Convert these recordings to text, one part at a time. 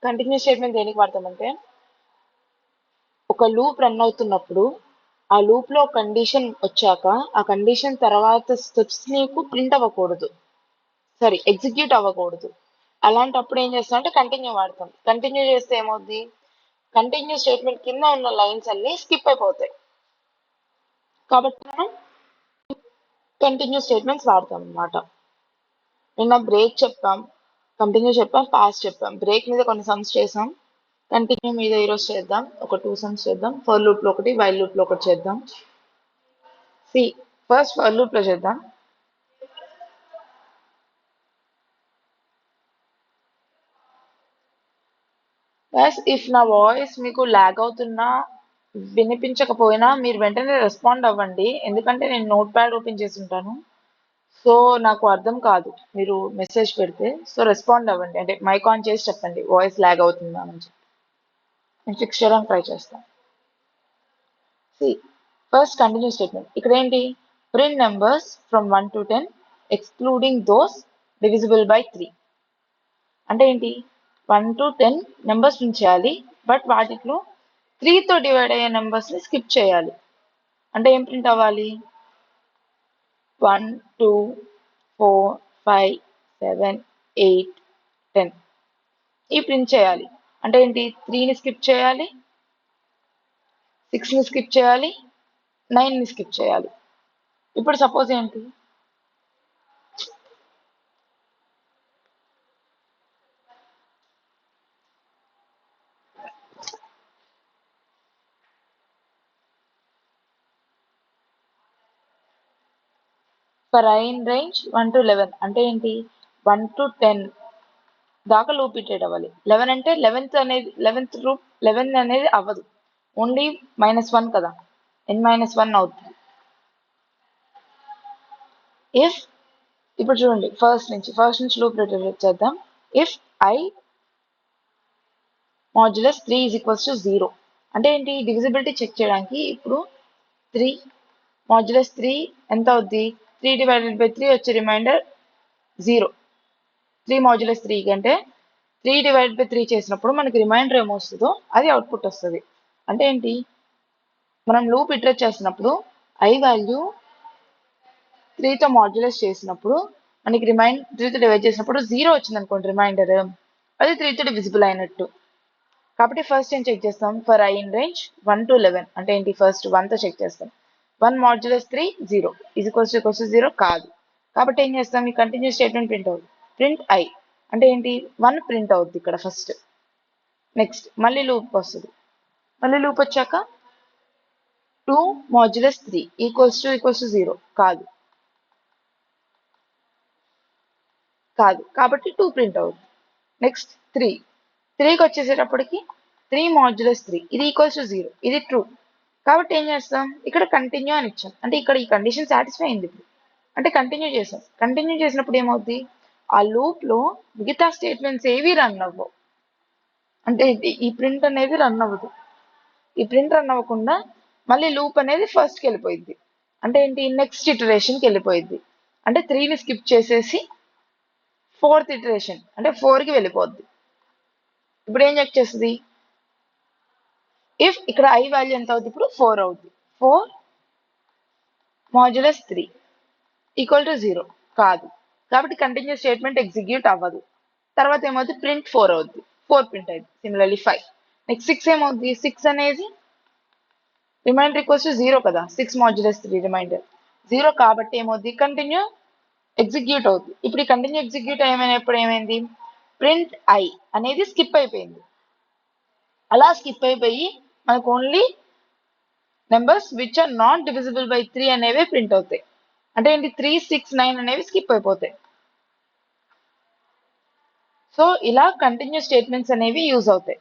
Continuous statement దేనికి వాడతామంటే ఒక loop run అవుతున్నప్పుడు ఆ లూప్ లో కండిషన్ వచ్చాక ఆ కండిషన్ తర్వాత స్టెప్స్ నీకు ప్రింట్ అవ్వకూడదు, సారీ ఎగ్జిక్యూట్ అవ్వకూడదు. అలాంటప్పుడు ఏం చేస్తాం అంటే కంటిన్యూ వాడతాం. కంటిన్యూ చేస్తే ఏమవుద్ది, కంటిన్యూ స్టేట్మెంట్ కింద ఉన్న లైన్స్ అన్ని స్కిప్ అయిపోతాయి. కాబట్టి మనం కంటిన్యూ స్టేట్మెంట్స్ వాడతాం అన్నమాట. నిన్న బ్రేక్ చెప్పాం, కంటిన్యూ చెప్పాం, పాస్ చెప్పాం. బ్రేక్ మీద కొన్ని సమ్స్ చేసాం, కంటిన్యూ మీద ఈరోజు చేద్దాం. ఒక 2 సమ్స్ చేద్దాం. ఫర్ లూప్ లో ఒకటి, వైల్ లూప్ లో ఒకటి చేద్దాం. ఫస్ట్ ఫర్ లూప్ లో చేద్దాం. ఇఫ్ నా వాయిస్ మీకు లాగ్ అవుతున్నా వినిపించకపోయినా మీరు వెంటనే రెస్పాండ్ అవ్వండి, ఎందుకంటే నేను నోట్ ప్యాడ్ ఓపెన్ చేసి ఉంటాను. సో నాకు అర్థం కాదు మీరు మెసేజ్ పెడితే. సో రెస్పాండ్ అవ్వండి, అంటే మైక్ ఆన్ చేసి చెప్పండి వాయిస్ లాగ్ అవుతుందా అని చెప్పి. నేను ఫిక్స్ చేయడానికి ట్రై చేస్తాను. ఫస్ట్ కంటిన్యూ స్టేట్మెంట్ ఇక్కడ ఏంటి, print numbers from 1 to 10 excluding those divisible by 3. అంటే ఏంటి, 1 to 10 నెంబర్స్ ప్రింట్ చేయాలి, బట్ వాటిలో 3తో డివైడ్ అయ్యే నెంబర్స్ని స్కిప్ చేయాలి. అంటే ఏం ప్రింట్ అవ్వాలి, 1 2 4 5 7 8 10 ఈ ప్రింట్ చేయాలి. అంటే ఏంటి, 3ని స్కిప్ చేయాలి, 6ని స్కిప్ చేయాలి, 9ని స్కిప్ చేయాలి. ఇప్పుడు సపోజ్ ఏంటి, for I in range 1 to 11 అంటే ఏంటి, 1 to 10 దాకా లూప్ ఇటరేట్ అవ్వాలి. 11 అంటే 11th అనేది అవ్వదు, ఓన్లీ -1 కదా, n-1 అవుతుంది. ఇఫ్ ఇప్పుడు చూడండి, ఫస్ట్ నుంచి లూప్ ఇటరేట్ చేద్దాం. ఇఫ్ I మాడ్యులస్ 3 = 0 అంటే ఏంటి, డివిజిబిలిటీ చెక్ చేయడానికి ఇప్పుడు 3 మాడ్యులస్ 3 ఎంత అవుద్ది, 3 divided by 3 వచ్చే రిమైండర్ 0. 3 మాడ్యులస్ 3 కంటే 3 divided by 3 చేసినప్పుడు మనకి రిమైండర్ ఏమొస్తుందో అది అవుట్పుట్ వస్తుంది. అంటే ఏంటి, మనం లూప్ ఇటరేట్ చేసినప్పుడు I వాల్యూ 3తో మాడ్యులస్ చేసినప్పుడు మనకి 3తో డివైడ్ చేసినప్పుడు 0 వచ్చింది అనుకోండి రిమైండర్, అది 3తో డివిజిబుల్ అయినట్టు. కాబట్టి ఫస్ట్ ఏం చెక్ చేస్తాం, for I in range 1 to 11 అంటే ఏంటి, ఫస్ట్ 1తో చెక్ చేస్తాం. 1 మాడ్యులస్ 3 0 = 0 కాదు. కాబట్టి ఏం చేస్తాం, ఈ కంటిన్యూ స్టేట్మెంట్ ప్రింట్ అవుతుంది. ప్రింట్ I అంటే ఏంటి, 1 ప్రింట్ అవుద్ది ఇక్కడ ఫస్ట్. నెక్స్ట్ మళ్ళీ లూప్ వస్తుంది. మళ్ళీ లూప్ వచ్చాక 2 మాడ్యులస్ 3 = 0 కాదు, కాబట్టి 2 ప్రింట్ అవుతుంది. నెక్స్ట్ 3కి వచ్చేసేటప్పటికి 3 మాడ్యులస్ 3 ఇది =0, ఇది ట్రూ. కాబట్టి ఏం చేస్తాం, ఇక్కడ కంటిన్యూ అని ఇచ్చాం, అంటే ఇక్కడ ఈ కండిషన్ సాటిస్ఫై అయింది. ఇప్పుడు అంటే కంటిన్యూ చేసాం. కంటిన్యూ చేసినప్పుడు ఏమవుద్ది, ఆ లూప్లో మిగతా స్టేట్మెంట్స్ ఏవి రన్ అవ్వవు. అంటే ఈ ప్రింట్ అనేది రన్ అవ్వదు. ఈ ప్రింట్ రన్ అవ్వకుండా మళ్ళీ లూప్ అనేది ఫస్ట్కి వెళ్ళిపోయింది. అంటే ఏంటి, నెక్స్ట్ ఇటరేషన్కి వెళ్ళిపోయింది. అంటే 3ని స్కిప్ చేసేసి 4th ఇటరేషన్ అంటే 4కి వెళ్ళిపోద్ది. ఇప్పుడు ఏం చెక్ చేస్తుంది, ఇఫ్ ఇక్కడ I వాల్యూ ఎంత అవుతుంది, ఇప్పుడు 4 అవుతుంది. 4 మాడ్యులస్ 3 = 0 కాదు, కాబట్టి కంటిన్యూ స్టేట్మెంట్ ఎగ్జిక్యూట్ అవ్వదు. తర్వాత ఏమవుతుంది, ప్రింట్ 4 అవుద్ది, 4 ప్రింట్ అయింది. సిమిలర్లీ 5. నెక్స్ట్ 6 ఏమవుతుంది, 6 అనేది రిమైండర్ = 0 కదా, 6 మాడ్యులస్ 3 రిమైండర్ 0 కాబట్టి ఏమవుతుంది, కంటిన్యూ ఎగ్జిక్యూట్ అవుతుంది. ఇప్పుడు ఈ కంటిన్యూ ఎగ్జిక్యూట్ అయినప్పుడు ఏమైంది, ప్రింట్ I అనేది స్కిప్ అయిపోయింది. అలా స్కిప్ అయిపోయి మనకు only numbers which are not divisible by 3 అనేవి ప్రింట్ అవుతాయి. అంటే ఏంటి, 3 6 9 అనేవి స్కిప్ అయిపోతాయి. సో ఇలా కంటిన్యూ స్టేట్మెంట్స్ అనేవి యూజ్ అవుతాయి.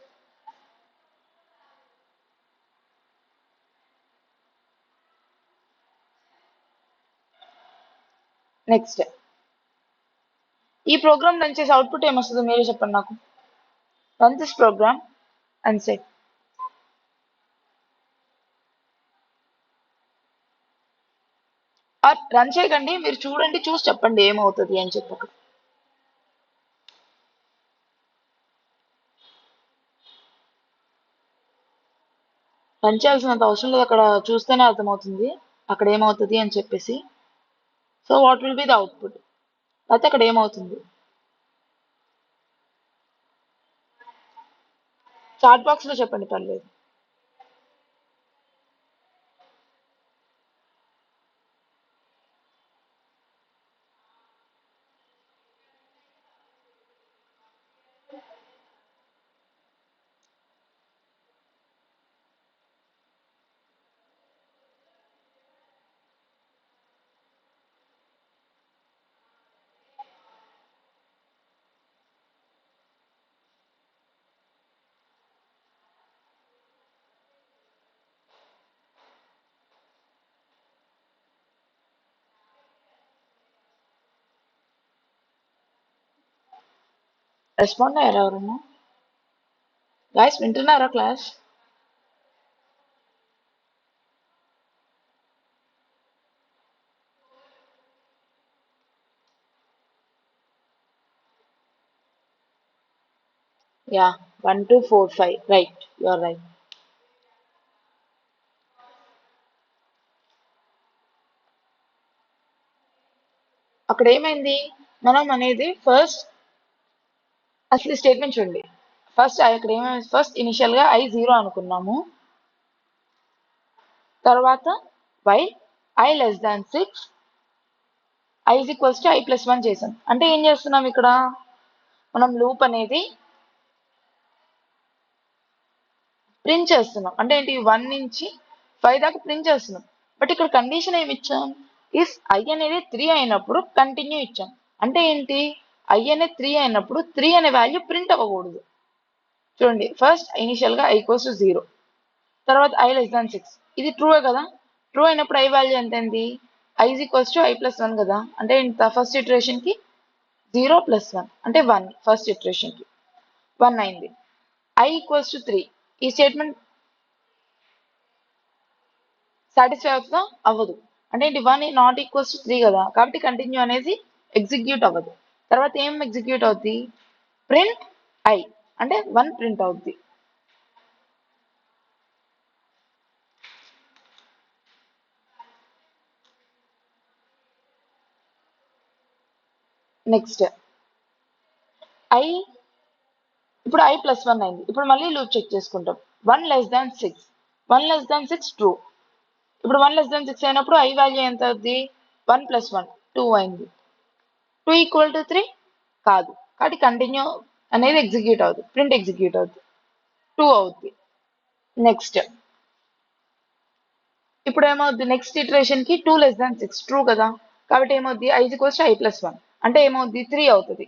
నెక్స్ట్ ఈ ప్రోగ్రామ్ రన్ చేసే అవుట్పుట్ ఏమొస్తుందో మీరే చెప్పండి నాకు. Run this program and set. Run చేయకండి, మీరు చూడండి, చూసి చెప్పండి ఏమవుతుంది అని చెప్పి. రన్ చేయాల్సినంత అవసరం లేదు, అక్కడ చూస్తేనే అర్థమవుతుంది అక్కడ ఏమవుతుంది అని చెప్పేసి. So what will be the output, అయితే అక్కడ ఏమవుతుంది. చాట్ బాక్స్ లో చెప్పండి, పర్లేదు. రెస్పాండ్ అయ్యారా ఎవరన్నా? గాయస్ వింటున్నారా class? Yeah, 1 2 4 5, right, you are right. అక్కడ ఏమైంది, మనం అనేది ఫస్ట్ అసలు స్టేట్మెంట్ చూడండి. ఫస్ట్ ఇక్కడ ఏమైంది, ఫస్ట్ ఇనిషియల్ గా I 0 అనుకున్నాము, తర్వాత why I less than 6 I is equals to I plus 1 చేసాం. అంటే ఏం చేస్తున్నాం ఇక్కడ, మనం లూప్ అనేది ప్రింట్ చేస్తున్నాం. అంటే ఏంటి, 1 నుంచి 5 దాకా ప్రింట్ చేస్తున్నాం. బట్ ఇక్కడ కండిషన్ ఏమి ఇచ్చాం, ఇఫ్ I అనేది 3 అయినప్పుడు కంటిన్యూ ఇచ్చాం. అంటే ఏంటి, I అనేది 3 అయినప్పుడు 3 అనే వాల్యూ ప్రింట్ అవ్వకూడదు. చూడండి, ఫస్ట్ ఇనిషియల్ గా I equals to 0, తర్వాత I less than 6, ఇది ట్రూ కదా. ట్రూ అయినప్పుడు I వాల్యూ ఎంత అయింది, I is equals to I plus 1 కదా. అంటే ఫస్ట్ ఇటరేషన్ కి 0 plus 1 అంటే 1, ఫస్ట్ ఇటరేషన్ కి 1 అయింది. I equals to 3, ఈ స్టేట్మెంట్ సాటిస్ఫై అవుతుందా, అవ్వదు. అంటే ఏంటి, 1 నాట్ ఈక్వల్స్ టు 3 కదా, కాబట్టి కంటిన్యూ అనేది ఎగ్జిక్యూట్ అవ్వదు. తర్వాత ఏం ఎగ్జిక్యూట్ అవుద్ది, ప్రింట్ I, అంటే 1 ప్రింట్ అవుద్ది. నెక్స్ట్ ఇప్పుడు I plus 1 అయింది. ఇప్పుడు మళ్ళీ లూప్ చెక్ చేసుకుంటాం. 1 less than 6, 1 less than 6 true. ఇప్పుడు 1 less than 6 అయినప్పుడు I వాల్యూ ఎంత అవుద్ది, 1 plus 1 2 అయింది. 2 ఈక్వల్ టు 3 కాదు, కాబట్టి కంటిన్యూ అనేది ఎగ్జిక్యూట్ అవుతుంది, ప్రింట్ ఎగ్జిక్యూట్ అవుతుంది, 2 అవుద్ది. నెక్స్ట్ ఇప్పుడు ఏమవుద్ది, నెక్స్ట్ ఇటరేషన్ కి 2 less than 6 ట్రూ కదా, కాబట్టి ఏమవుద్ది, I is equals to I plus 1 అంటే ఏమవుద్ది, 3 అవుతుంది.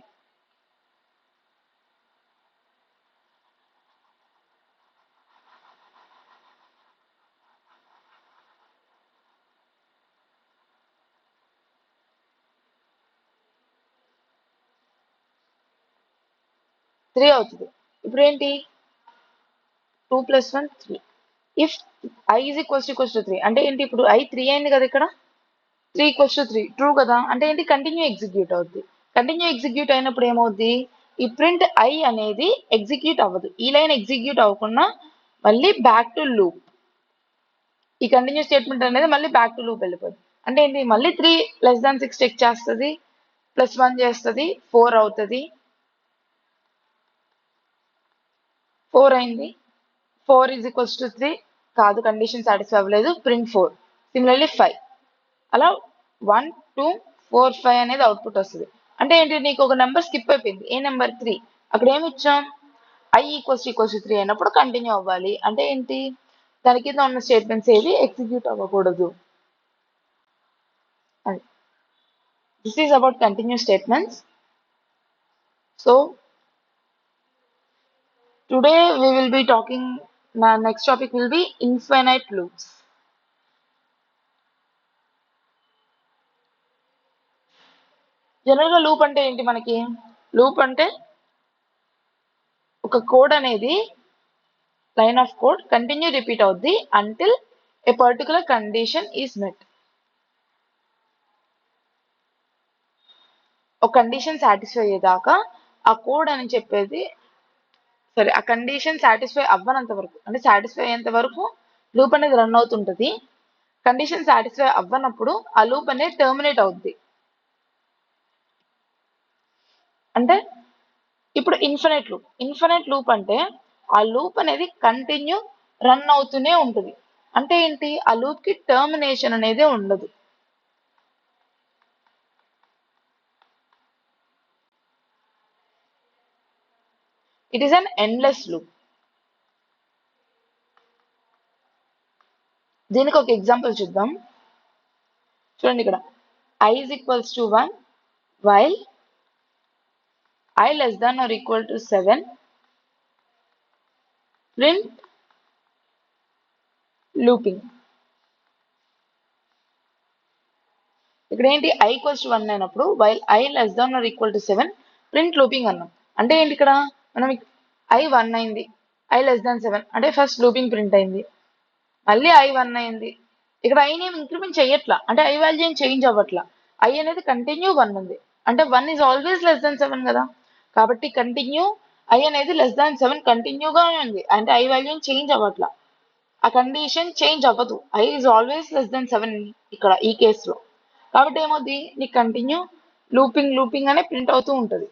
త్రీ అవుతుంది. ఇప్పుడు ఏంటి, 2 plus 1 3, if I is equals to 3 అంటే ఏంటి, ఇప్పుడు I 3 అయింది కదా, ఇక్కడ 3 ఈక్వల్స్ టు 3 ట్రూ కదా, అంటే ఏంటి, కంటిన్యూ ఎగ్జిక్యూట్ అవుద్ది. కంటిన్యూ ఎగ్జిక్యూట్ అయినప్పుడు ఏమవుద్ది, ఈ ప్రింట్ I అనేది ఎగ్జిక్యూట్ అవ్వదు. ఈ లైన్ ఎగ్జిక్యూట్ అవ్వకుండా మళ్ళీ బ్యాక్ టు లూప్, ఈ కంటిన్యూ స్టేట్మెంట్ అనేది మళ్ళీ బ్యాక్ టు లూప్ వెళ్ళిపోద్ది. అంటే ఏంటి, మళ్ళీ 3 less than 6 చెక్ చేస్తుంది, ప్లస్ 1 చేస్తుంది, 4 అవుతుంది, 4 అయింది. 4 ఈజ్ ఈక్వల్స్ టు 3 కాదు, కండిషన్ సాటిస్ఫై అవ్వలేదు, ప్రింట్ 4. సిమిలర్లీ 5, అలా 1 2 4 5 అనేది అవుట్పుట్ వస్తుంది. అంటే ఏంటి, నీకు ఒక నెంబర్ స్కిప్ అయిపోయింది, ఏ నెంబర్ 3. అక్కడ ఏమి ఇచ్చాం, I ఈక్వల్స్ టు 3 అయినప్పుడు కంటిన్యూ అవ్వాలి. అంటే ఏంటి, దాని కింద ఉన్న స్టేట్మెంట్స్ ఏవి ఎగ్జిక్యూట్ అవ్వకూడదు. This is about continue statements. So today we will be talking, next topic will be infinite loops. General గా లూప్ అంటే ఏంటి, మనకి లూప్ అంటే ఒక కోడ్ అనేది, line of code continue repeat అవుద్ది until a particular condition is met. ఒక condition satisfy అయ్యేదాకా ఆ కోడ్ అని చెప్పేది, సరే, ఆ కండిషన్ సాటిస్ఫై అవ్వనంత వరకు, అంటే సాటిస్ఫై అయ్యేంత వరకు లూప్ అనేది రన్ అవుతుంటది. కండిషన్ సాటిస్ఫై అవ్వనప్పుడు ఆ లూప్ అనేది టర్మినేట్ అవుద్ది. అంటే ఇప్పుడు ఇన్ఫినైట్ లూప్ అంటే ఆ లూప్ అనేది కంటిన్యూ రన్ అవుతూనే ఉంటుంది. అంటే ఏంటి, ఆ లూప్ కి టర్మినేషన్ అనేది ఉండదు. It is an endless loop. దీనికి ఒక ఎగ్జాంపుల్ చూద్దాం. చూడండి ఇక్కడ I is equals to 1 while I less than or equal to 7 print looping. ఇక్కడ ఏంటి, I equals to 1 అయినప్పుడు while I less than or equal to 7 print looping అన్నాం. అంటే ఏంటి, ఇక్కడ మనం I 1 అయింది, I less than 7 అంటే ఫస్ట్ లూపింగ్ ప్రింట్ అయింది, మళ్ళీ I 1 అయింది. ఇక్కడ I నేమ్ ఇంక్రిమెంట్ చెయ్యట్లా, అంటే I వాల్యూ ఏం చేంజ్ అవ్వట్లా. I అనేది కంటిన్యూ 1 ఉంది, అంటే 1 ఈజ్ ఆల్వేస్ లెస్ దాన్ 7 కదా, కాబట్టి కంటిన్యూ I అనేది లెస్ దాన్ 7 కంటిన్యూగానే ఉంది, అంటే I వాల్యూ చేంజ్ అవ్వట్లా. ఆ కండిషన్ చేంజ్ అవ్వదు, I is always less than 7 ఇక్కడ ఈ కేసులో. కాబట్టి ఏమవుద్ది, నీకు కంటిన్యూ లూపింగ్ అనే ప్రింట్ అవుతూ ఉంటుంది,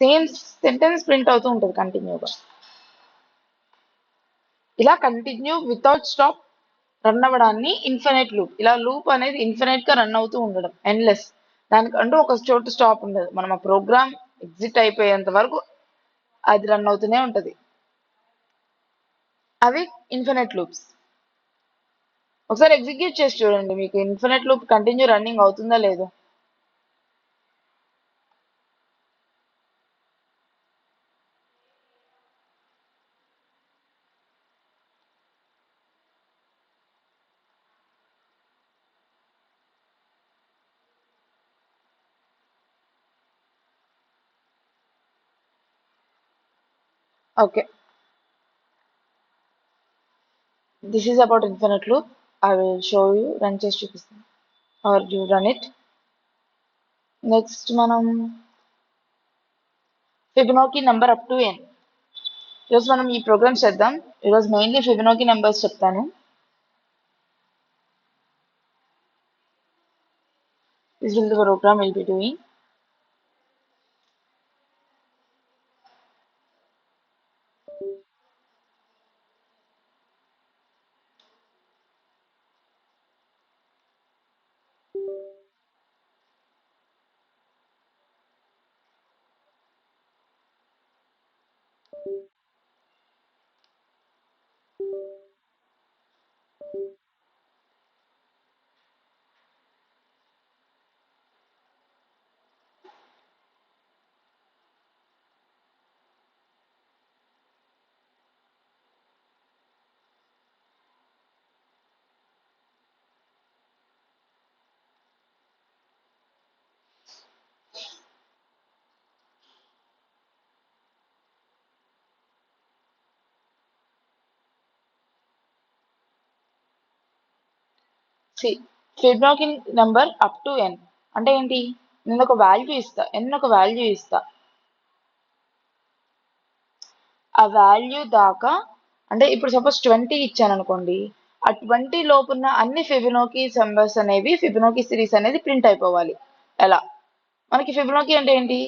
సేమ్ సెంటెన్స్ ప్రింట్ అవుతూ ఉంటుంది కంటిన్యూగా. ఇలా కంటిన్యూ వితౌట్ స్టాప్ రన్ అవ్వడాన్ని ఇన్ఫినైట్ లూప్. ఇలా లూప్ అనేది ఇన్ఫినైట్ గా రన్ అవుతూ ఉండడం, ఎండ్లెస్. దానికంటూ ఒక చోటు స్టాప్ ఉండదు, మనం ఆ ప్రోగ్రామ్ ఎగ్జిట్ అయిపోయేంత వరకు అది రన్ అవుతూనే ఉంటది. అవి ఇన్ఫినైట్ లూప్స్. ఒకసారి ఎగ్జిక్యూట్ చేసి చూడండి, మీకు ఇన్ఫినైట్ లూప్ కంటిన్యూ రన్నింగ్ అవుతుందా లేదో. Okay, this is about infinite loop. I will show you, run చేసి చూపిస్తాను, or you run it. Next మనం Fibonacci number up to n. ఈరోజు మనం ఈ ప్రోగ్రామ్ చేద్దాం. ఈరోజు మెయిన్లీ ఫిబొనాకీ నెంబర్స్ చెప్తాను. This will the program will be doing. Fibonacci number up to n అంటే ఏంటి, నేను ఒక వాల్యూ ఇస్తా, n ఒక వాల్యూ ఇస్తా, ఆ వాల్యూ దాకా, అంటే ఇప్పుడు సపోజ్ 20 ఇచ్చాను అనుకోండి, ఆ 20 లోపున్న అన్ని ఫిబొనాకీ నెంబర్స్ అనేవి, ఫిబొనాకీ సిరీస్ అనేది ప్రింట్ అయిపోవాలి. ఎలా, మనకి ఫిబొనాకీ అంటే ఏంటి,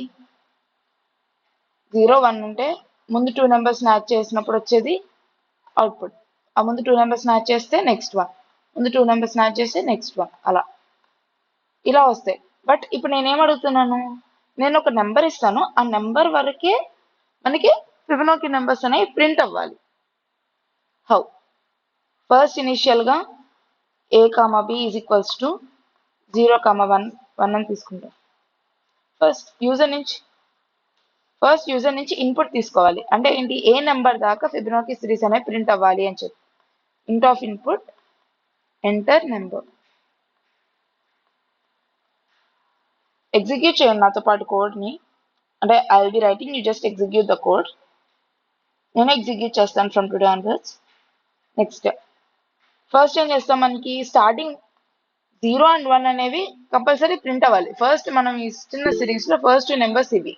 0 1 ఉంటే ముందు 2 నెంబర్స్ మ్యాచ్ చేసినప్పుడు వచ్చేది అవుట్పుట్, ఆ ముందు 2 నెంబర్స్ మ్యాచ్ చేస్తే నెక్స్ట్ వన్, ముందు 2 నెంబర్స్ మ్యాచ్ చేస్తే నెక్స్ట్ వన్, అలా ఇలా వస్తాయి. బట్ ఇప్పుడు నేనేం అడుగుతున్నాను, నేను ఒక నెంబర్ ఇస్తాను, ఆ నెంబర్ వరకే మనకి ఫిబొనాకీ నెంబర్స్ అనేవి ప్రింట్ అవ్వాలి. హౌ, ఫస్ట్ ఇనిషియల్ గా a comma b is equals to 0 comma 1 అని తీసుకుంటాం. ఫస్ట్ యూజర్ నుంచి ఇన్పుట్ తీసుకోవాలి, అంటే ఏంటి, ఏ నెంబర్ దాకా ఫిబొనాకీ సిరీస్ అనేవి ప్రింట్ అవ్వాలి అని చెప్పి. ఇంట్ of input enter number. Execute చేయండి నాతో పాటు కోడ్ని, అంటే I will be writing, you just execute the code. నేను ఎగ్జిక్యూట్ చేస్తాను from today onwards. Next first ఏం చేస్తాం, మనకి స్టార్టింగ్ 0 and 1 అనేవి కంపల్సరీ ప్రింట్ అవ్వాలి. ఫస్ట్ మనం ఇస్తున్న సిరీస్ లో ఫస్ట్ 2 నెంబర్స్ ఇవి.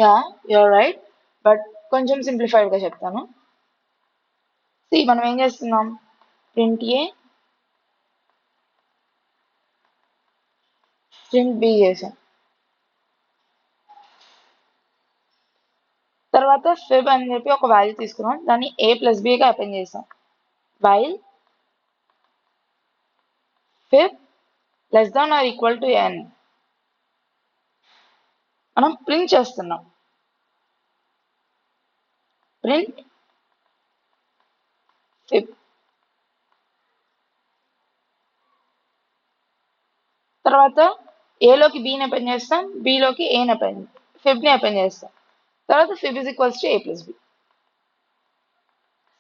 యా యూర్ రైట్, బట్ కొంచెం సింప్లిఫైడ్గా చెప్తాను. మనం ఏం చేస్తున్నాం, ప్రింట్ ఏ ప్రింట్ బి చేసాం. తర్వాత ఫిబ్ అని చెప్పి ఒక వాల్యూ తీసుకున్నాం, దాన్ని ఏ ప్లస్ బిగా అపెండ్ చేసాం. While Feb less than or equal to n మనం ప్రింట్ చేస్తున్నాం. Print Feb. తర్వాత ఏలోకి బిని అపెండ్ చేస్తాం, బిలోకి ఏని అపెండ్ ఫిబ్ని అపెండ్ చేస్తాం. తర్వాత fib is equals to a plus b.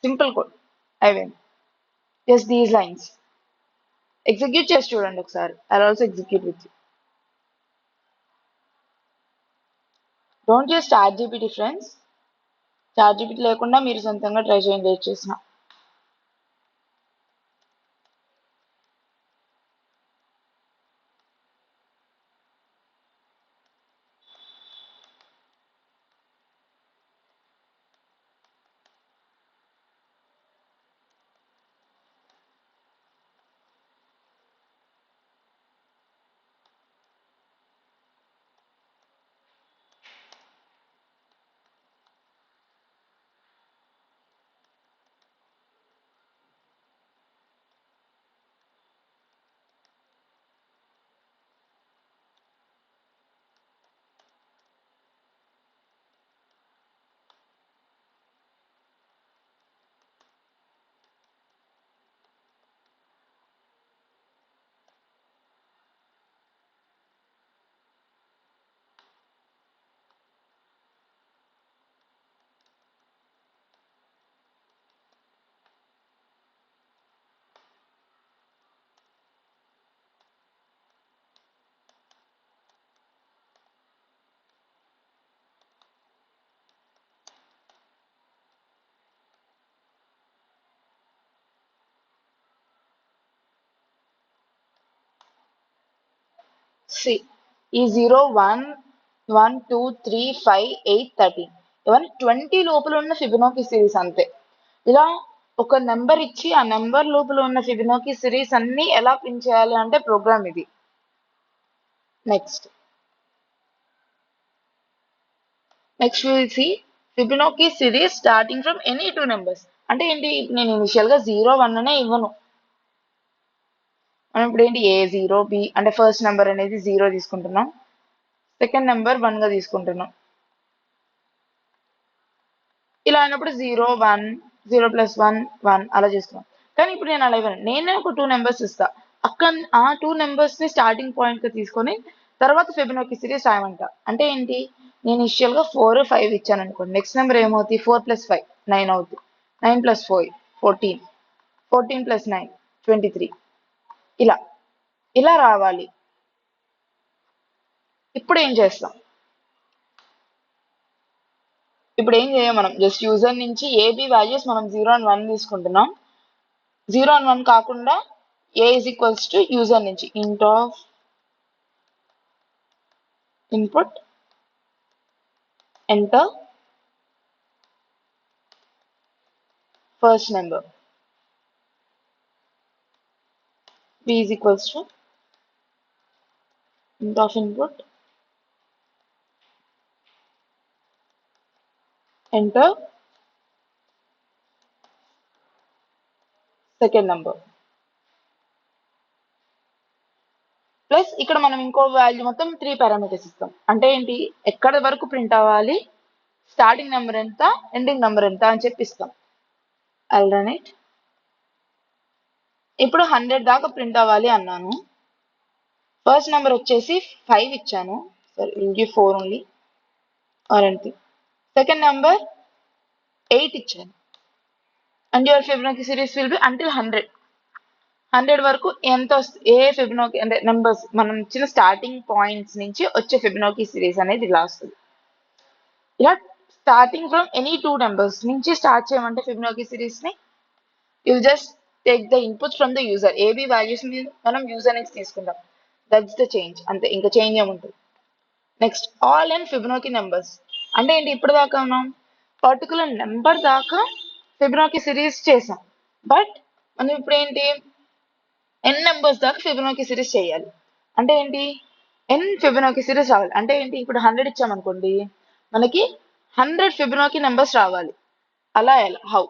Simple code అయిపోయింది. జస్ట్ దీస్ లైన్స్ ఎగ్జిక్యూట్ చేసి చూడండి ఒకసారి. I also execute with you. Don't use ChatGPT friends. ChatGPT లేకుండా మీరు సొంతంగా ట్రై చేయండి ఏది చేసినా. ఈ 0 1 1 2 3 5 8 13 ఇవన్నీ 20 లోపల ఉన్న ఫిబొనాకీ సిరీస్ అంతే. ఇలా ఒక నెంబర్ ఇచ్చి ఆ నెంబర్ లోపల ఉన్న ఫిబొనాకీ సిరీస్ అన్ని ఎలా ప్రింట్ చేయాలి అంటే ప్రోగ్రామ్ ఇది. Next will see Fibonacci series starting from any two numbers. అంటే ఏంటి, నేను ఇనిషియల్ గా 0 1 అనే ఇవ్వను. మనం ఇప్పుడు ఏంటి A0 B అంటే ఫస్ట్ నెంబర్ అనేది 0 తీసుకుంటున్నాం, సెకండ్ నెంబర్ 1 గా తీసుకుంటున్నాం. ఇలా అయినప్పుడు 0 1 0 ప్లస్ 1 1 అలా చేస్తున్నాం. కానీ ఇప్పుడు నేను అలా ఇవ్వను, నేనే ఒక 2 నెంబర్స్ ఇస్తా. ఆ 2 నెంబర్స్ ని స్టార్టింగ్ పాయింట్ గా తీసుకొని తర్వాత ఫిబొనాకీ సిరీస్ రాయమంట. అంటే ఏంటి, నేను ఇనిషియల్ గా 4 5 ఇచ్చాను అనుకోండి, నెక్స్ట్ నెంబర్ ఏమవుతుంది 4 ప్లస్ 5 9 అవుతుంది, 9 ప్లస్ 4 14 14 ప్లస్ 9 23 ఇలా రావాలి. ఇప్పుడు ఏం చేస్తాం, ఇప్పుడు ఏం చేయం, మనం జస్ట్ యూజర్ నుంచి ఏబి వాల్యూస్ మనం 0 అండ్ 1 తీసుకుంటున్నాం. 0 అండ్ 1 కాకుండా a is equals to user నుంచి int of input enter first number, b is equals to int of input enter second number. Plus ఇక్కడ మనం ఇంకో వాల్యూ మొత్తం 3 పారామీటర్స్ ఇస్తాం. అంటే ఏంటి, ఎక్కడ వరకు ప్రింట్ అవ్వాలి, స్టార్టింగ్ నెంబర్ ఎంత ఎండింగ్ నెంబర్ ఎంత అని చెప్పి ఇస్తాం. I'll run it. ఇప్పుడు 100 దాకా ప్రింట్ అవ్వాలి అన్నాను. ఫస్ట్ నెంబర్ వచ్చేసి 5 ఇచ్చాను, సరే will give 4 only or anything. Second number 8 ఇచ్చాను. And your Fibonacci series will be until 100 వరకు ఎంత ఏ ఫిబొనాకీ అంటే నెంబర్స్ మనం ఇచ్చిన స్టార్టింగ్ పాయింట్స్ నుంచి వచ్చే ఫిబొనాకీ సిరీస్ అనేది ఇలా వస్తుంది. ఇలా స్టార్టింగ్ ఫ్రమ్ ఎనీ 2 నెంబర్స్ నుంచి స్టార్ట్ చేయమంటే ఫిబొనాకీ సిరీస్ ని you just take the inputs from the user. A b values ని మనం యూజర్ నుంచి తీసుకుంటాం, దట్స్ ద చేంజ్, అంతే, ఇంకా చేంజ్ ఏముంటుంది. Next all and Fibonacci numbers అంటే ఏంటి ఇప్పుడు దాకా మనం పర్టికులర్ నెంబర్ దాకా ఫిబొనాకీ సిరీస్ చేసాం. బట్ మనం ఇప్పుడు ఏంటి ఎన్ నెంబర్స్ దాకా ఫిబొనాకీ సిరీస్ చేయాలి. అంటే ఏంటి ఎన్ ఫిబొనాకీ సిరీస్ రావాలి. అంటే ఏంటి ఇప్పుడు 100 ఇచ్చామనుకోండి, మనకి 100 ఫిబొనాకీ నెంబర్స్ రావాలి. అలా ఎలా? How?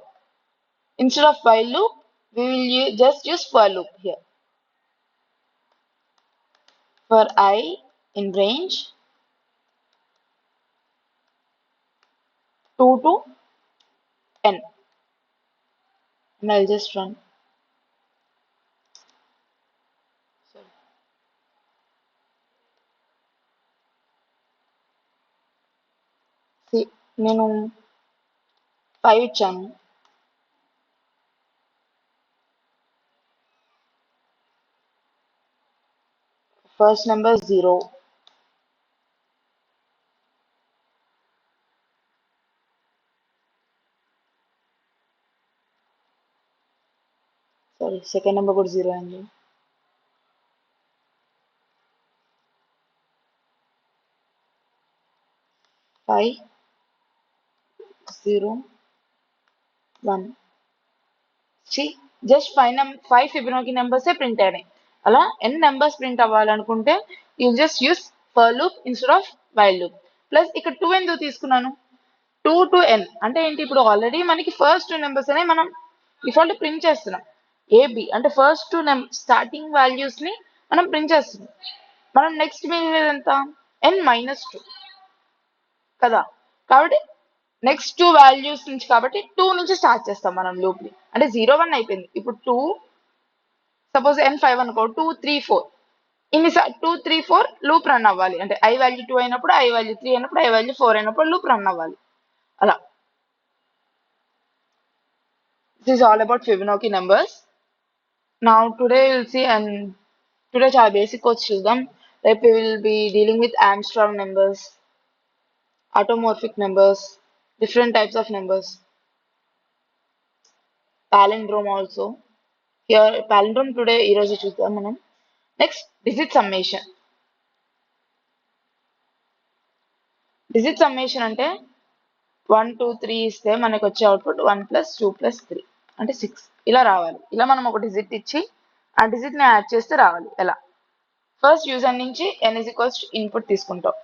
Instead of while loop, we will just use for loop here. For I in range 2 to n. And I'll just run. Sorry. See, నేను 5 ఇచ్చాను. First number 0. Sorry, second number కూడా 0 అయింది. 5, 0, 1. See, just 5 Fibonacci numbers print అయినాయి. అలా n numbers print అవ్వాలనుకుంటే you just use for loop instead of while loop. Plus ఇక్కడ 2 ఎందుకు తీసుకున్నాను? 2 టు n అంటే ఏంటి? ఇప్పుడు ఆల్రెడీ మనకి ఫస్ట్ 2 నెంబర్స్ అనే మనం డిఫాల్ట్ ప్రింట్ చేస్తున్నాం. ఏబి అంటే ఫస్ట్ 2 స్టార్టింగ్ వాల్యూస్ ని మనం ప్రింట్ చేస్తున్నాం. మనం నెక్స్ట్ మిగిలినది ఎంత? n-2 కదా. కాబట్టి నెక్స్ట్ 2 వాల్యూస్ నుంచి, కాబట్టి 2 నుంచి స్టార్ట్ చేస్తాం మనం లూప్ ని. అంటే 0, 1 అయిపోయింది. ఇప్పుడు 2, సపోజ్ n5 అనుకో, 2, 3, 4 ఇన్ని 2, 3, 4 లూప్ రన్ అవ్వాలి. అంటే i వాల్యూ 2 అయినప్పుడు, i వాల్యూ 3 అయినప్పుడు, i వాల్యూ 4 అయినప్పుడు లూప్ రన్ అవ్వాలి. అలా. This is all about Fibonacci numbers. Now today we'll see, and today చాలా basic codes చూద్దాం. రేపు we will be dealing with Armstrong numbers, automorphic numbers, different types of numbers, palindrome also. Here palindrome today ఈ రోజు చూద్దాం మనం. Next digit summation. Digit summation అంటే 1, 2, 3 ఇస్తే మనకు వచ్చే అవుట్పుట్ 1 + 2 + 3 అంటే 6 ఇలా రావాలి. ఇలా మనం ఒక డిజిట్ ఇచ్చి ఆ డిజిట్ ని యాడ్ చేస్తే రావాలి. ఎలా? ఫస్ట్ యూజర్ నుంచి n = ఇన్పుట్ తీసుకుంటాం.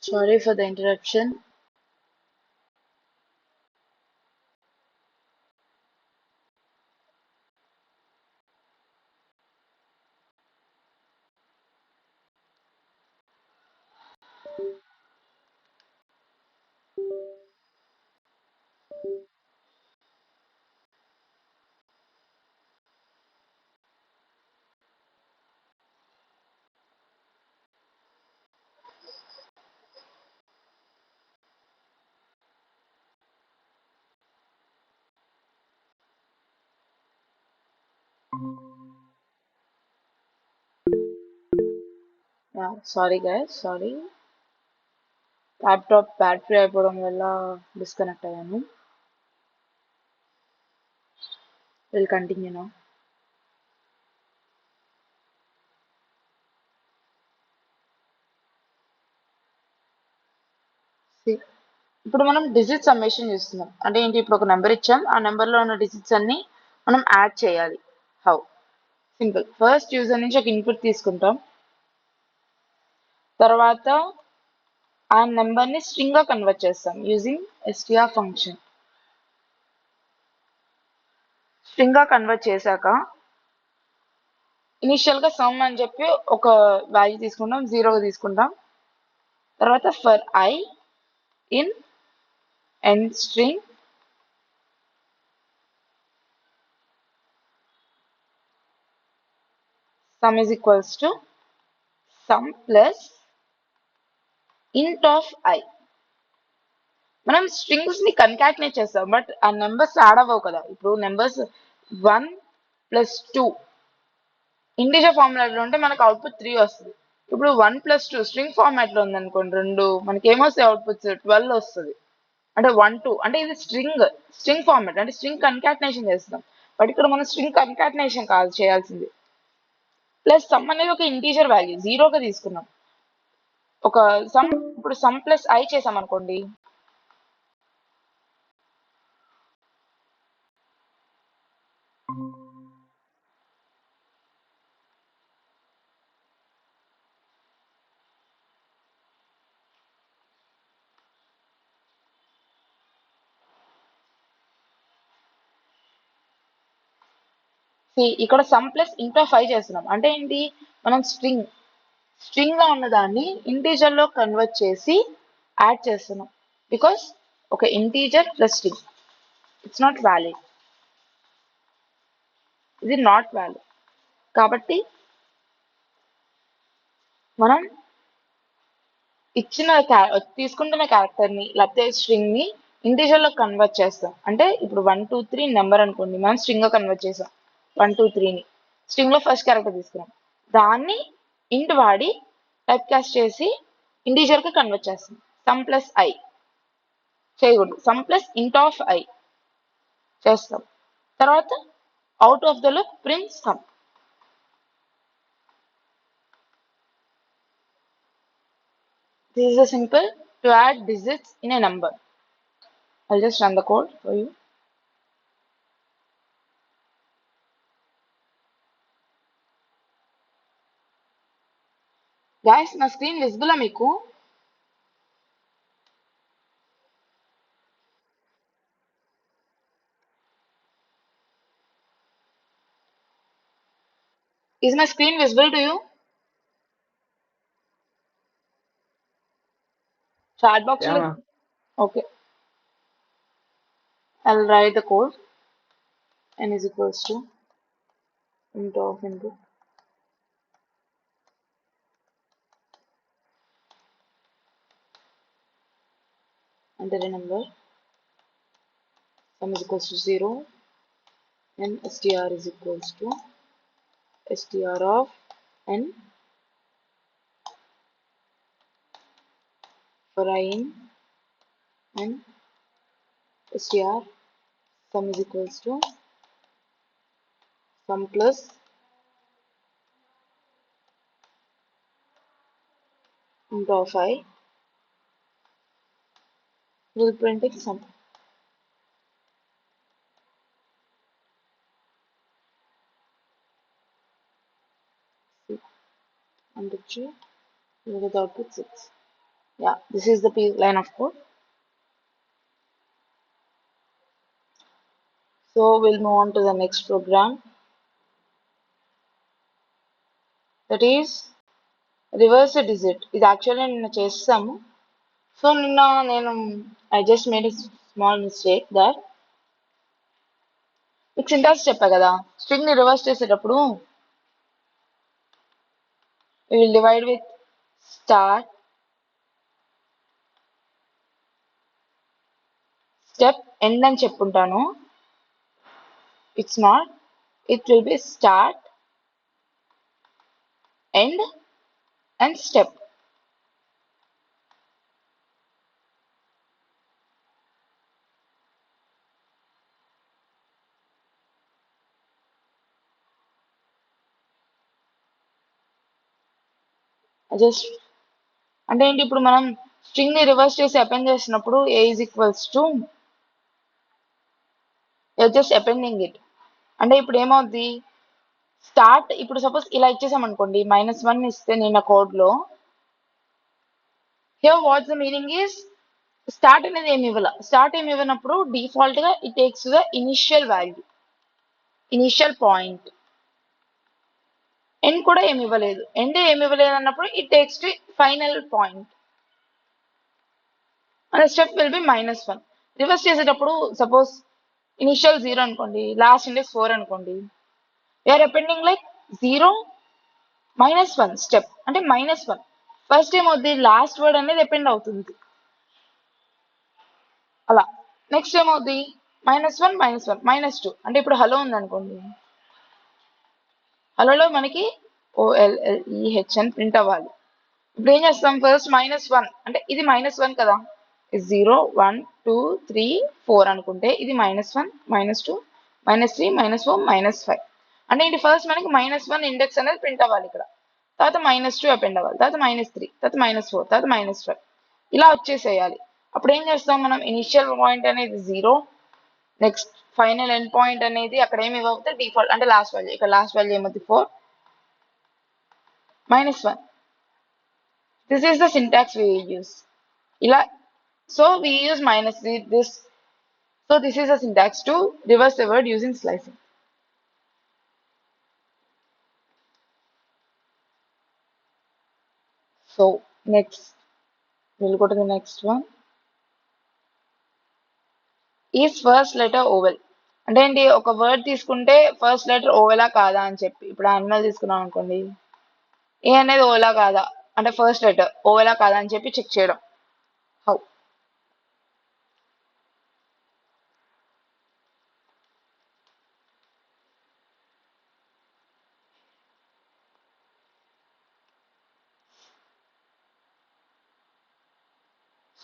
Sorry for the interruption. Sorry guys, sorry. Laptop battery అయిపోవడం వల్ల డిస్కనెక్ట్ అయ్యాను. Will continue now. ఇప్పుడు మనం డిజిట్ సమ్మేషన్ చేస్తున్నాం. అంటే ఏంటి, ఇప్పుడు ఒక నెంబర్ ఇచ్చాం, ఆ నెంబర్లో ఉన్న డిజిట్స్ అన్ని మనం యాడ్ చేయాలి. హౌ? సింపుల్. ఫస్ట్ యూజర్ నుంచి ఒక ఇన్పుట్ తీసుకుంటాం, తర్వాత ఆ నెంబర్ని స్ట్రింగ్గా కన్వర్ట్ చేస్తాం యూజింగ్ str ఫంక్షన్. స్ట్రింగ్గా కన్వర్ట్ చేశాక ఇనిషియల్గా సమ్ అని చెప్పి ఒక వాల్యూ తీసుకుంటాం, 0 తీసుకుంటాం. తర్వాత for I in end string sum is equals to sum plus int of I. మనం స్ట్రింగ్స్ ని కన్కాటినేట్ చేస్తాం, బట్ ఆ నెంబర్స్ యాడ్ అవ్వవు కదా. ఇప్పుడు నెంబర్స్ 1 + 2 ఇంటిజర్ ఫార్మాట్లో ఉంటే మనకు అవుట్పుట్ 3 వస్తుంది. ఇప్పుడు 1 + 2 స్ట్రింగ్ ఫార్మాట్లో ఉందనుకోండి, రెండు మనకి ఏమొస్తాయి అవుట్పుట్స్ 12 వస్తుంది. అంటే 1 2 అంటే ఇది స్ట్రింగ్ ఫార్మాట్, అంటే స్ట్రింగ్ కన్కాటినేషన్ చేస్తాం. బట్ ఇక్కడ మనం స్ట్రింగ్ కన్కాటినేషన్ కాదు చేయాల్సింది. ప్లస్ సమ్ అనేది ఒక ఇంటీజర్ వాల్యూ 0గా తీసుకున్నాం. ఒక సమ్, ఇప్పుడు సమ్ ప్లస్ I చేసాం అనుకోండి, ఇక్కడ sum plus int of I చేస్తున్నాం. అంటే ఏంటి, మనం స్ట్రింగ్ లో ఉన్న దాన్ని ఇంటీజర్ లో కన్వర్ట్ చేసి యాడ్ చేస్తున్నాం. బికాస్ ఒక integer plus string, it's not valid, ఇది నాట్ వ్యాలిడ్. కాబట్టి మనం ఇచ్చిన తీసుకుంటున్న క్యారెక్టర్ ని లేకపోతే స్ట్రింగ్ ని ఇంటీజర్ లో కన్వర్ట్ చేస్తాం. అంటే ఇప్పుడు 1 2 3 నెంబర్ అనుకోండి, మనం స్ట్రింగ్ గా కన్వర్ట్ చేసాం. 1 2 3ని స్ట్రింగ్ లో ఫస్ట్ క్యారెక్టర్ తీసుకున్నాం, దాన్ని ఇంట్ వాడి టైప్ కాస్ట్ చేసి ఇంటీజర్ కి కన్వర్ట్ చేస్తాం. సమ్ ప్లస్ I చేయకూడదు, సమ్ ప్లస్ ఇంట్ ఆఫ్ I చేస్తాం. తర్వాత out of the loop print some. This is a simple to add digits in a number. I'll just run the code for you. Guys, నా screen visible మీకు? Is my screen visible to you? Chat box లో okay. I'll write the code. N is equals to int of input enter a number, sum is equals to 0 and str is equals to str of n for I in n str sum is equals to sum plus int of I will print it sum. And the tree will get output 6. Yeah, this is the line of code. So we'll move on to the next program, that is reverse a digit. ఇది actually నిన్న చేస్తాము. So నిన్న నేను I just made a small mistake that మీకు syntax చెప్పా కదా, string ని reverse చేసేటప్పుడు we will divide with start step end అని చెప్పుంటాను. It's not, it will be start end and step. Just అంటే ఏంటి, ఇప్పుడు మనం స్ట్రింగ్ ని రివర్స్ చేసి అపెండ్ చేసినప్పుడు a is equals to just appending it. అంటే ఇప్పుడు ఏమవుద్ది, స్టార్ట్ ఇప్పుడు సపోజ్ ఇలా ఇచ్చేసాం అనుకోండి, -1 ఇస్తే నిన్న కోడ్ లో, here what's the meaning is start అనేది ఏమి ఇవ్వాల, స్టార్ట్ ఏమి ఇవ్వనప్పుడు డిఫాల్ట్ గా it takes the initial value, initial point. End కూడా ఏమి ఇవ్వలేదు, ఎండ్ ఏమి ఇవ్వలేదు అన్నప్పుడు it takes to final point. మన స్టెప్ విల్ బి -1. రివర్స్ చేసేటప్పుడు సపోజ్ ఇనిషియల్ 0 అనుకోండి, లాస్ట్ ఇండెక్స్ 4 అనుకోండి, వీఆర్ అపెండింగ్ లైక్ 0 -1 స్టెప్ అంటే -1. ఫస్ట్ ఏమవుద్ది, లాస్ట్ వర్డ్ అనేది అపెండ్ అవుతుంది అలా. నెక్స్ట్ ఏమవుద్ది, -1 -1 -2. అంటే ఇప్పుడు హలో ఉంది అనుకోండి, హలోలో మనకి OLLEH అని ప్రింట్ అవ్వాలి. ఇప్పుడు ఏం చేస్తాం, ఫస్ట్ -1 అంటే ఇది -1 కదా, 0 1 2 3 4 అనుకుంటే ఇది -1 -2 -3 -4 -5. అంటే ఇది ఫస్ట్ మనకి -1 ఇండెక్స్ అనేది ప్రింట్ అవ్వాలి ఇక్కడ, తర్వాత -2 అపెండ్ అవ్వాలి, తర్వాత -3, తర్వాత -4, తర్వాత -5 ఇలా వచ్చేసేయాలి. అప్పుడు ఏం చేస్తాం మనం, ఇనిషియల్ పాయింట్ అనేది 0, నెక్స్ట్ ఫైనల్ ఎండ్ పాయింట్ అనేది అక్కడ ఏమి ఇవ్వకపోతే డిఫాల్ట్ అంటే లాస్ట్ వాల్యూ, ఇక్కడ లాస్ట్ వాల్యూ ఏమవుతుంది 4 -1. This is the syntax we use. ఇలా, so we use this. So this is a syntax to reverse the word using slicing. So next, we'll go to the next one. Is first letter oval? అంటే ఏంటి, ఒక word తీసుకుంటే first letter ఓవెలా కాదా అని చెప్పి, ఇప్పుడు animal తీసుకున్నాం అనుకోండి, ఏ అనేది ఓవెలా కాదా అంటే ఫస్ట్ లెటర్ ఓవెలా కాదా అని చెప్పి చెక్ చేయడం. హౌ,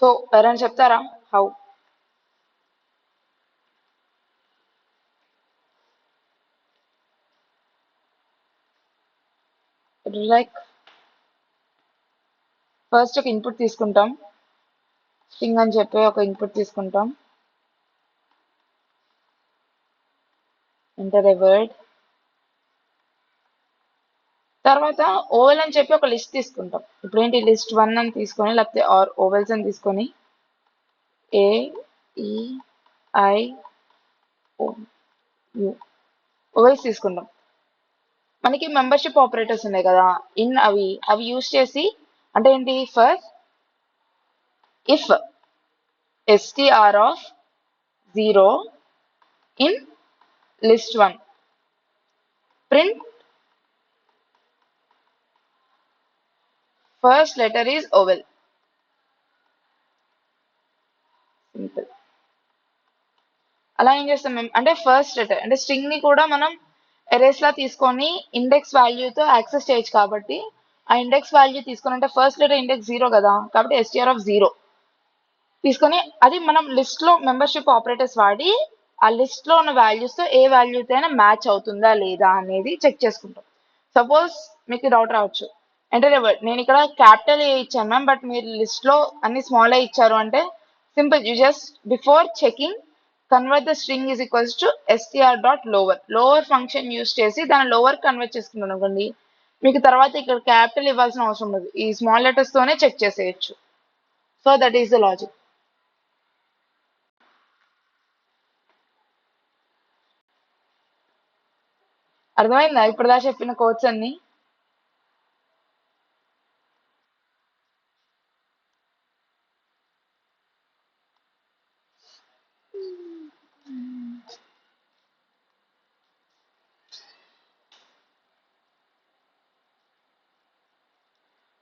సో ఎవరైనా చెప్తారా హౌ? లైక్ ఫస్ట్ ఒక ఇన్పుట్ తీసుకుంటాం, స్ట్రింగ్ అని చెప్పి ఒక ఇన్పుట్ తీసుకుంటాం, ఎంటర్ ఎ వర్డ్, తర్వాత ఓవెల్ అని చెప్పి ఒక లిస్ట్ తీసుకుంటాం. ఇప్పుడు ఏంటి, లిస్ట్ 1 అని తీసుకొని లేకపోతే ఆర్ ఓవెల్స్ అని తీసుకొని AEIOU ఓవెల్స్ తీసుకుంటాం. మనకి మెంబర్షిప్ ఆపరేటర్స్ ఉన్నాయి కదా, అవి యూజ్ చేసి, అంటే ఏంటి, first if str of 0 in list 1 print first letter is vowel. Simple. అలా ఏం చేస్తాం మేము అంటే ఫస్ట్ లెటర్ అంటే స్ట్రింగ్ ని కూడా మనం ఎరేస్ లా తీసుకొని ఇండెక్స్ వాల్యూతో యాక్సెస్ చేయొచ్చు కాబట్టి, ఆ ఇండెక్స్ వాల్యూ తీసుకొని అంటే ఫస్ట్ లెటర్ ఇండెక్స్ 0 కదా, కాబట్టి str of 0 తీసుకొని అది మనం లిస్ట్ లో మెంబర్షిప్ ఆపరేటర్స్ వాడి ఆ లిస్ట్ లో ఉన్న వాల్యూస్ తో ఏ వాల్యూతో అయినా మ్యాచ్ అవుతుందా లేదా అనేది చెక్ చేసుకుంటాం. సపోజ్ మీకు డౌట్ రావచ్చు, ఎంటర్ వర్డ్, నేను ఇక్కడ క్యాపిటల్ ఏ ఇచ్చాను మ్యామ్, బట్ మీరు లిస్ట్ లో అన్ని స్మాల్ ఏ ఇచ్చారు అంటే, simple, you just before checking convert the string is equals to str.lower lower function use చేసి దాన్ని లోవర్ కన్వర్ట్ చేసుకున్నాను అనుకోండి, మీకు తర్వాత ఇక్కడ క్యాపిటల్ ఇవ్వాల్సిన అవసరం లేదు, ఈ స్మాల్ లెటర్స్ తోనే చెక్ చేసేయచ్చు. So that is the logic. అర్థమైందా ఇప్పుడుదా చెప్పిన కోడ్స్ అన్ని?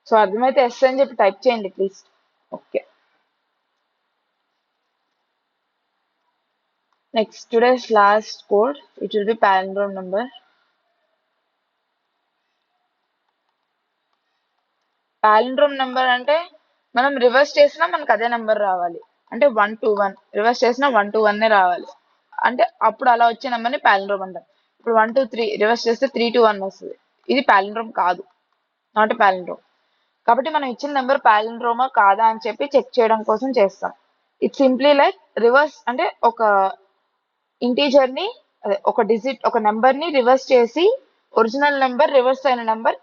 సో అర్థమైతే ఎస్ అని చెప్పి టైప్ చేయండి please. Okay, next today's last code, it will B palindrome number. Palindrome number అంటే మనం రివర్స్ చేసినా మనకు అదే నెంబర్ రావాలి. అంటే 1 to 1 రివర్స్ చేసినా 1 to 1 రావాలి. అంటే అప్పుడు అలా వచ్చే నెంబర్ని పాలిండ్రోమ్ అంటాం. ఇప్పుడు 1 to 3 రివర్స్ చేస్తే 3 to 1 వస్తుంది. ఇది పాలిండ్రోమ్ కాదు, నాట్ పాలిండ్రోమ్. కాబట్టి మనం ఇచ్చిన నెంబర్ పాలిండ్రోమా కాదా అని చెప్పి చెక్ చేయడం కోసం చేస్తాం. ఇట్ సింప్లీ లైక్ రివర్స్ అంటే ఒక ఇంటీజర్ ని ఒక డిజిట్ ఒక నెంబర్ ని రివర్స్ చేసి ఒరిజినల్ నెంబర్ రివర్స్ అయిన నెంబర్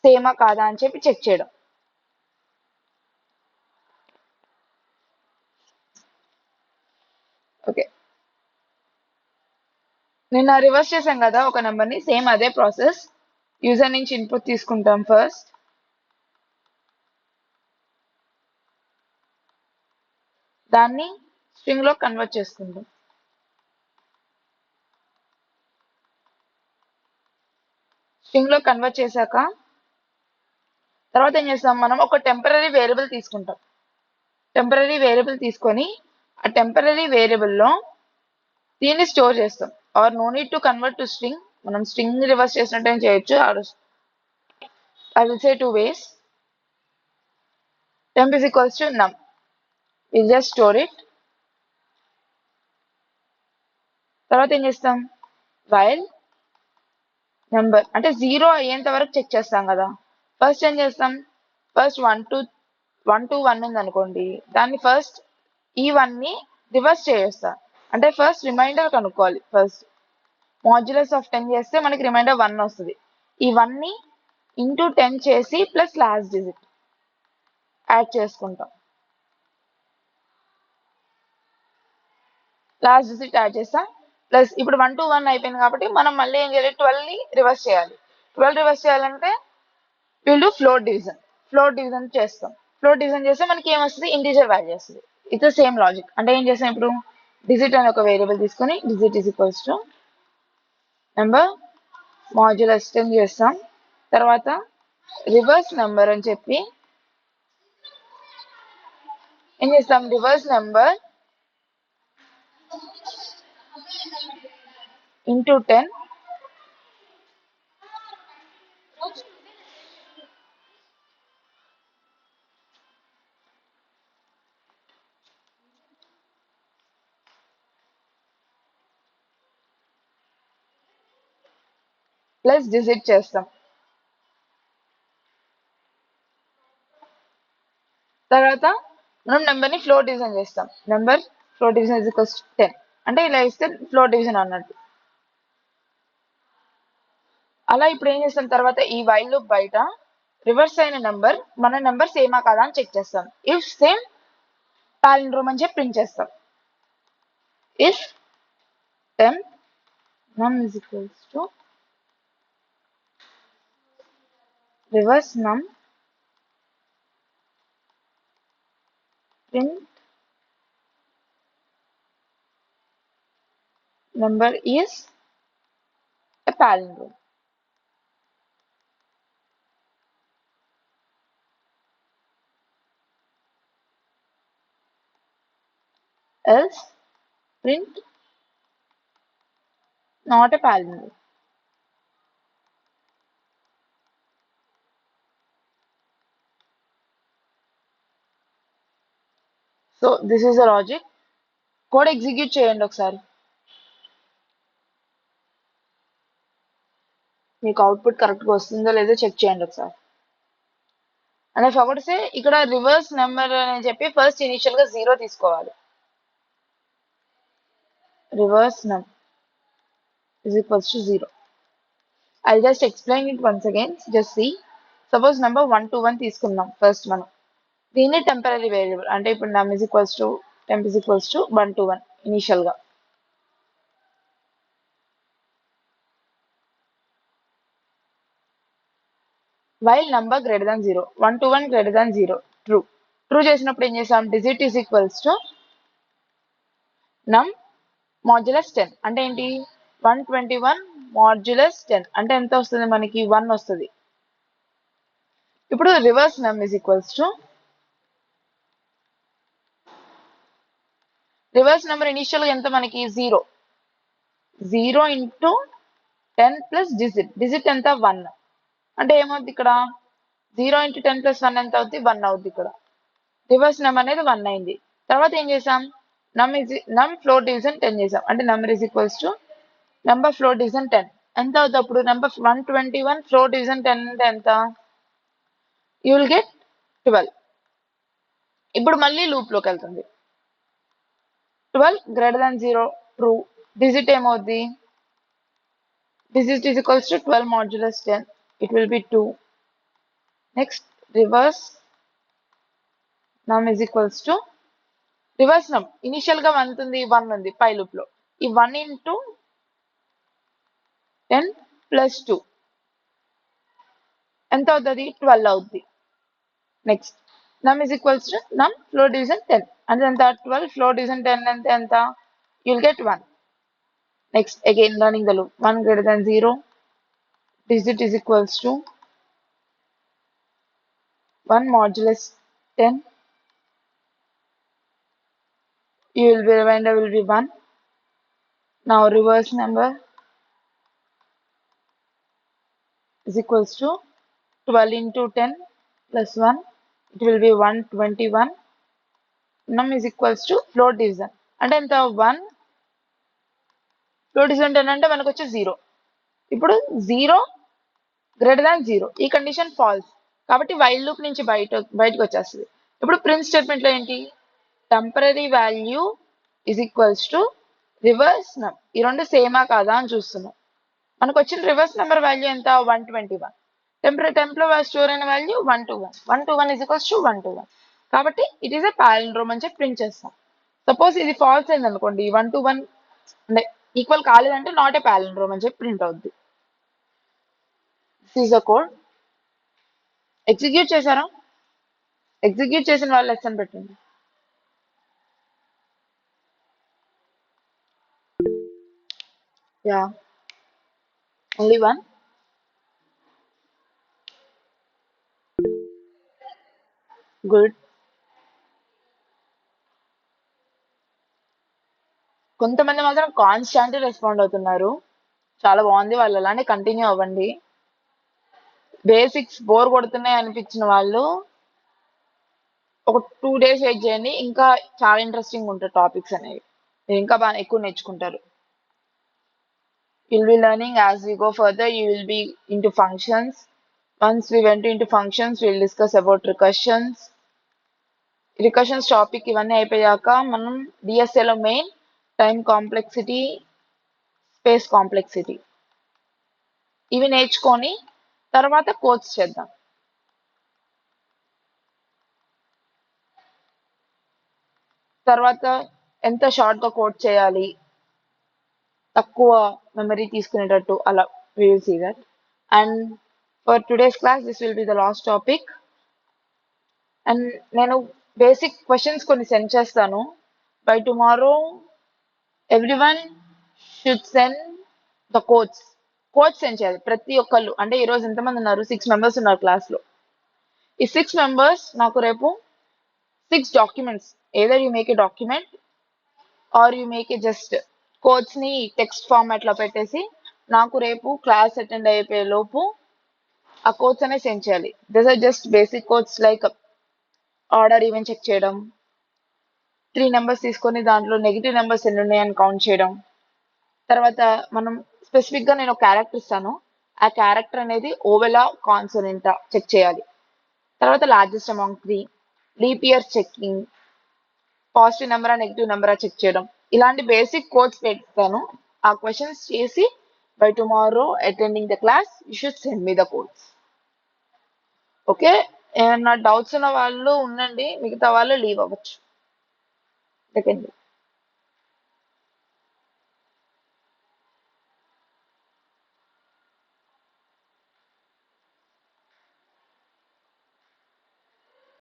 సేమా కాదా అని చెప్పి చెక్ చేయడం. ఓకే, నిన్న రివర్స్ చేసాం కదా ఒక నెంబర్ని, సేమ్ అదే ప్రాసెస్. యూజర్ నుంచి ఇన్పుట్ తీసుకుంటాం ఫస్ట్, దాన్ని స్ట్రింగ్ లో కన్వర్ట్ చేసుకుంటాం. స్ట్రింగ్ లో కన్వర్ట్ చేశాక తర్వాత ఏం చేస్తాం, మనం ఒక టెంపరరీ వేరియబుల్ తీసుకుంటాం. టెంపరరీ వేరియబుల్ తీసుకొని ఆ టెంపరరీ వేరియబుల్లో దీన్ని స్టోర్ చేస్తాం. Or no need to convert to string, మనం స్ట్రింగ్ రివర్స్ చేసినట్టు చేయొచ్చు. I will say 2 ways. Temp is equals to num. We'll just store it. తర్వాత ఏం చేస్తాం, వైల్ నెంబర్ అంటే 0 అయ్యేంత వరకు చెక్ చేస్తాం కదా. ఫస్ట్ ఏం చేస్తాం, ఫస్ట్ 1 to 1 ఉంది అనుకోండి, దాన్ని ఫస్ట్ ఈ 1 ని రివర్స్ చేస్తా. అంటే ఫస్ట్ రిమైండర్ కనుక్కోవాలి. ఫస్ట్ మాడ్యులస్ ఆఫ్ 10 చేస్తే మనకి రిమైండర్ 1 వస్తుంది. ఈ 1 ని ఇంటూ 10 చేసి ప్లస్ లాస్ట్ డిజిట్ యాడ్ చేసుకుంటాం. లాస్ట్ డిజిట్ యాడ్ చేస్తాం ప్లస్ ఇప్పుడు 1 to 1 అయిపోయింది కాబట్టి మనం మళ్ళీ ఏం చేయాలి, 12 ని రివర్స్ చేయాలి. 12 రివర్స్ చేయాలంటే వీళ్ళు ఫ్లోట్ డివిజన్ చేస్తాం. ఫ్లోట్ డివిజన్ చేస్తే మనకి ఏమొస్తుంది, ఇంటీజర్ వాల్యూ వస్తుంది. It's same logic. అంటే ఏం చేస్తాం, ఇప్పుడు డిజిట్ అనే ఒక వేరియబుల్ తీసుకొని digit is equals to number modulus 10 చేస్తాం. తర్వాత రివర్స్ నెంబర్ అని చెప్పి ఏం చేస్తాం, reverse number into 10 plus digit చేస్తాం. తర్వాత మనం నెంబర్ని ఫ్లోట్ డివిజన్ చేస్తాం. Number float division is equals 10 అంటే ఇలా ఇస్తే ఫ్లోట్ డివిజన్ అన్నట్టు. అలా ఇప్పుడు ఏం చేస్తాం, తర్వాత ఈ వైల్ లూప్ బయట రివర్స్ అయిన నెంబర్ మన నెంబర్ సేమా కాదా అని చెక్ చేస్తాం. ఇఫ్ సేమ్ పాలిండ్రోమ్ అని చెప్పి ప్రింట్ చేస్తాం. If temp num is equals to reverse num print number is a palindrome. Else print not a palindrome. So this is the logic. Code execute చేయండి ఒకసారి, మీకు output కరెక్ట్గా వస్తుందో లేదో చెక్ చేయండి ఒకసారి. And I forgot to say, ఇక్కడ reverse number అని చెప్పి ఫస్ట్ ఇనిషియల్ గా 0 తీసుకోవాలి. రివర్స్ నమ్ is equals to 0. I'll just explain it once again. Just see. Suppose number 1 to 1 తీసుకున్నాం ఫస్ట్ మనం. దీన్ని టెంపరరీ వేరియబుల్ అంటే ఇప్పుడు నమ్ is equals to temp is equals to 1 to 1 initial గా. While number greater than 0, 1 to 1 greater than 0, true చేసినప్పుడు ఏం చేసాం, డిజిట్ ఈజ్ ఈక్వల్స్ టు నమ్ మాడ్యులస్ 10 అంటే ఏంటి, 121 మాడ్యులస్ 10 అంటే ఎంత వస్తుంది మనకి, 1 వస్తుంది. ఇప్పుడు రివర్స్ నమ్ is equals to reverse number initial గా ఎంత మనకి 0 ఇంటూ 10 ప్లస్ డిజిట్ ఎంత 1 అంటే ఏమవుతుంది ఇక్కడ 0 into 10 plus 1 ఎంత అవుద్ది 1 అవుద్ది ఇక్కడ రివర్స్ నమ్ అనేది 1 అయింది తర్వాత ఏం చేసాం నమ్ ఫ్లోర్ డివిజన్ 10 చేసాం అంటే number is equals to number floor division 10 ఎంత అవుద్ది అప్పుడు నెంబర్ 121 ఫ్లోర్ డివిజన్ 10 అంటే ఎంత యూ విల్ గెట్ 12 ఇప్పుడు మళ్ళీ లూప్ లోకి వెళ్తుంది 12 గ్రేటర్ దాన్ 0 ట్రూ డిజిట్ ఏమవుద్ది digit is equals to 12 modulus 10 it will be 2 next reverse num is equals to reverse num initial గా 1 ఉంది 1 ఉంది పై లూప్ లో ఈ 1 into 10 plus 2 ఎంత అవుతుంది 12 అవుద్ది next num is equals to num floor division 10 అంటే ఎంత 12 floor division 10 అంటే ఎంత you'll get 1 next again learning the loop 1 greater than 0 digit is equals to 1 modulus 10 remainder will be 1 now reverse number is equals to 12 into 10 plus 1 it will be 121 num is equals to floor division అంటే ఎంత 1 floor division 10 అంటే మనకు వచ్చే 0 ఇప్పుడు 0 greater than 0 ఈ condition false కాబట్టి while loop నుంచి బయటకు వచ్చేస్తుంది ఇప్పుడు ప్రింట్ స్టేట్మెంట్ లో ఏంటి temporary value is equals to reverse నమ్ ఈ రెండు సేమా కాదా అని చూస్తున్నాం మనకు వచ్చిన రివర్స్ నెంబర్ వాల్యూ ఎంత 121 టెంప్లో స్టోర్ అయిన వాల్యూ 121 ఇస్ ఈక్వల్స్ టు 121 కాబట్టి ఇట్ ఈస్ ఎ పాలిండ్రోమ్ అని చెప్పి ప్రింట్ చేస్తాం సపోజ్ ఇది ఫాల్స్ అయింది అనుకోండి 121 అంటే ఈక్వల్ కాలేదంటే నాట్ ఏ పాలిండ్రోమ్ అని చెప్పి ప్రింట్ అవుద్ది this is the code execute చేశారా ఎగ్జిక్యూట్ చేసిన వాళ్ళు లెసన్ పెట్టండి యా ఓన్లీ వన్ గుడ్ కొంతమంది మాత్రం కాన్స్టాంట్ రెస్పాండ్ అవుతున్నారు చాలా బాగుంది వాళ్ళు అలానే కంటిన్యూ అవ్వండి బేసిక్స్ బోర్ కొడుతున్నాయి అనిపించిన వాళ్ళు ఒక 2 days వెయిట్ చేయండి ఇంకా చాలా ఇంట్రెస్టింగ్ ఉంటాయి టాపిక్స్ అనేవి మీరు ఇంకా బాగా ఎక్కువ నేర్చుకుంటారు you'll be learning as we go further you will be into functions once we went into functions we'll discuss about recursions topic ఇవన్నీ అయిపోయాక మనం DSA లో main time complexity space complexity ఇవి నేర్చుకొని తర్వాత కోడ్స్ చేద్దాం తర్వాత ఎంత షార్ట్ గా కోడ్ చేయాలి తక్కువ మెమరీ తీసుకునేటట్టు అలా we will see that and for today's class this will be the last topic and నేను బేసిక్ క్వశ్చన్స్ కొన్ని సెండ్ చేస్తాను by tomorrow everyone should send the codes send చేయాలి ప్రతి ఒక్కళ్ళు అంటే ఈరోజు ఎంతమంది ఉన్నారు 6 members ఉన్నారు క్లాస్ లో ఈ 6 members నాకు రేపు 6 documents either you make a document or you make a just codes ని టెక్స్ట్ ఫార్మాట్ లో పెట్టేసి నాకు రేపు క్లాస్ అటెండ్ అయిపోయే లోపు ఆ కోడ్స్ అనేవి సెండ్ చేయాలి this are just basic codes like order event check చేయడం 3 నెంబర్స్ తీసుకొని దాంట్లో నెగిటివ్ నెంబర్స్ ఎన్ని ఉన్నాయని కౌంట్ చేయడం తర్వాత మనం స్పెసిఫిక్ గా నేను ఒక క్యారెక్టర్ ఇస్తాను ఆ క్యారెక్టర్ అనేది ఓవెలా కాన్సోనెంటా చెక్ చేయాలి తర్వాత largest among 3 leap year checking positive నెంబరా నెగిటివ్ నెంబరా చెక్ చేయడం ఇలాంటి బేసిక్ కోడ్స్ పెడతాను ఆ క్వశ్చన్స్ చేసి by tomorrow attending the class you should send me the codes okay ఏమన్నా డౌట్స్ ఉన్న వాళ్ళు ఉండండి మిగతా వాళ్ళు లీవ్ అవ్వచ్చు సెకండ్